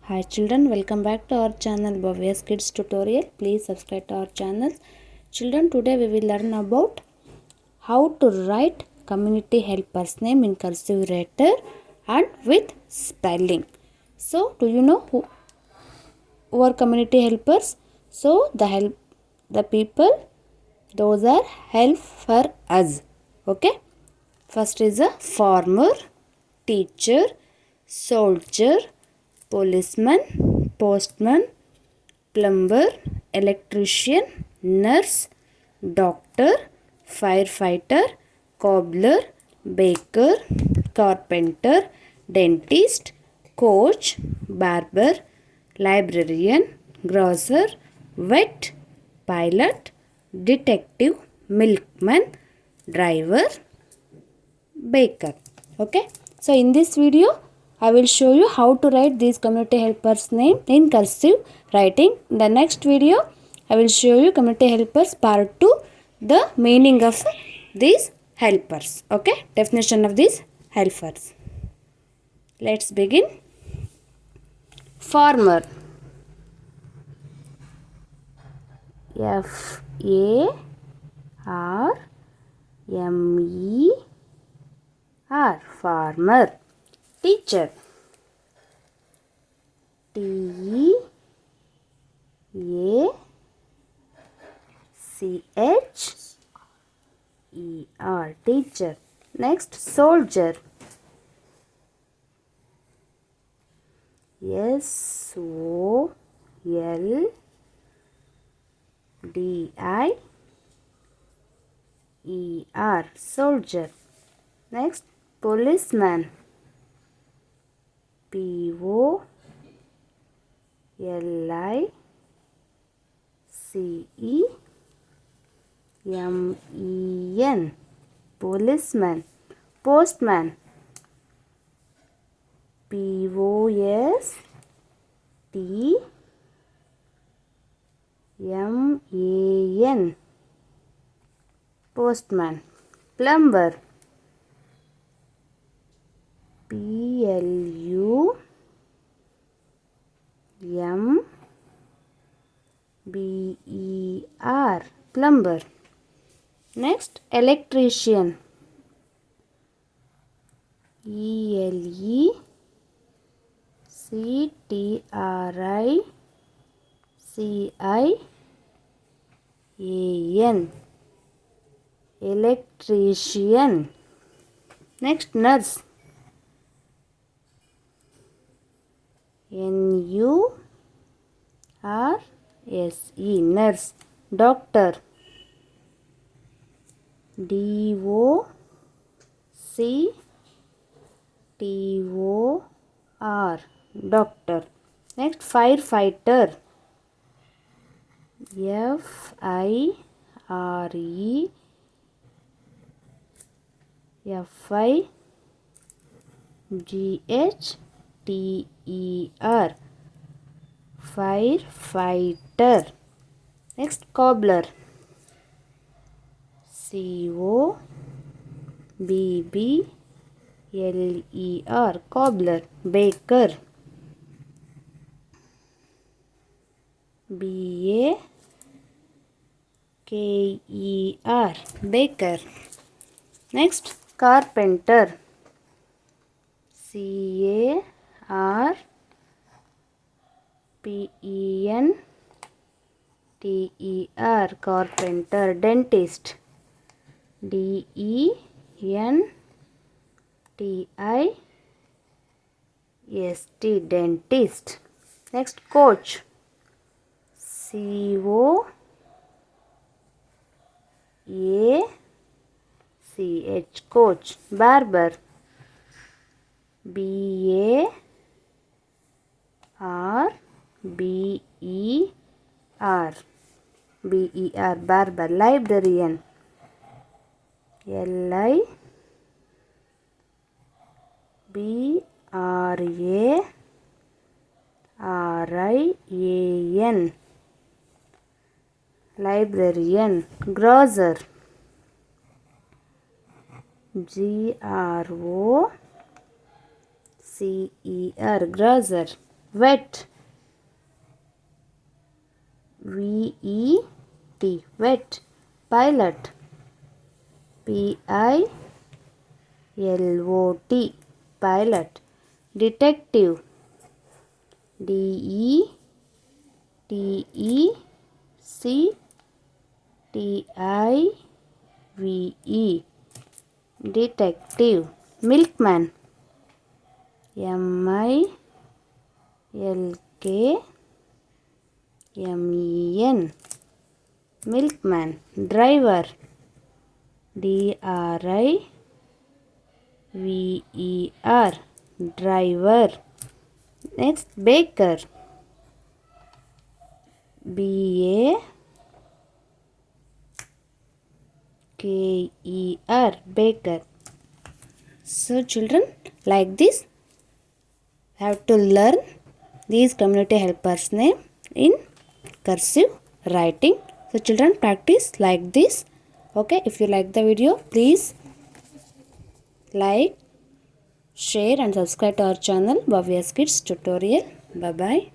Hi children, welcome back to our channel Bhavya's Kids Tutorial. Please subscribe to our channel. Children, today we will learn about how to write community helper's name in cursive letter and with spelling. So, do you know who are community helpers? So, the people, those are help for us. Okay. First is a farmer, teacher, soldier, policeman, postman, plumber, electrician, nurse, doctor, firefighter, cobbler, baker, carpenter, dentist, coach, barber, librarian, grocer, vet, pilot, detective, milkman, driver, baker. Okay, so in this video I will show you how to write these community helpers name in cursive writing. In the next video I will show you community helpers part 2, the meaning of these helpers. Okay, definition of these helpers. Let's begin. Farmer, F-A-R-M-E-R, farmer. Teacher, T-E-A-C-H-E-R, teacher. Next, soldier, S-O-L-D-I-E-R, soldier. Next, policeman, P-O-L-I-C-E-M-E-N, policeman. Postman, P-O-S-T-M-A-N, postman. Plumber, P-L-U-M-B-E-R, plumber. Next, electrician, E-L-E-C-T-R-I-C-I-A-N, electrician. Next, nurse, N-U-R-S-E, nurse. Doctor, D-O-C-T-O-R, doctor. Next, firefighter, F-I-R-E-F-I-G-H-T-E-R, firefighter. Next, cobbler, C-O-B-B-L-E-R, cobbler. Baker, B-A-K-E-R, baker. Next, carpenter, C-A-R-P-E-N-T-E-R, carpenter. Dentist, D-E-N-T-I-S-T, dentist. Next, coach, C-O-A-C-H, coach. Barber, B-A-R-B-E-R, B-E-R, barber. Librarian, L-I-B-R-A-R-I-A-N, librarian. Grocer, G-R-O-C-E-R, grocer. Vet. V-E-T. Vet. Pilot. P-I-L-O-T. Pilot. Detective. D-E-T-E-C-T-I-V-E. Detective. Milkman. M-I-L-K-M-E-N. Milkman. Driver. D-R-I-V-E-R. Driver. Next, baker. B-A-K-E-R. Baker. So children, like this, have to learn these community helpers name in cursive writing. So children, practice like this. Okay, if you like the video, please like, share and subscribe to our channel Bhavya's Kids Tutorial. Bye bye.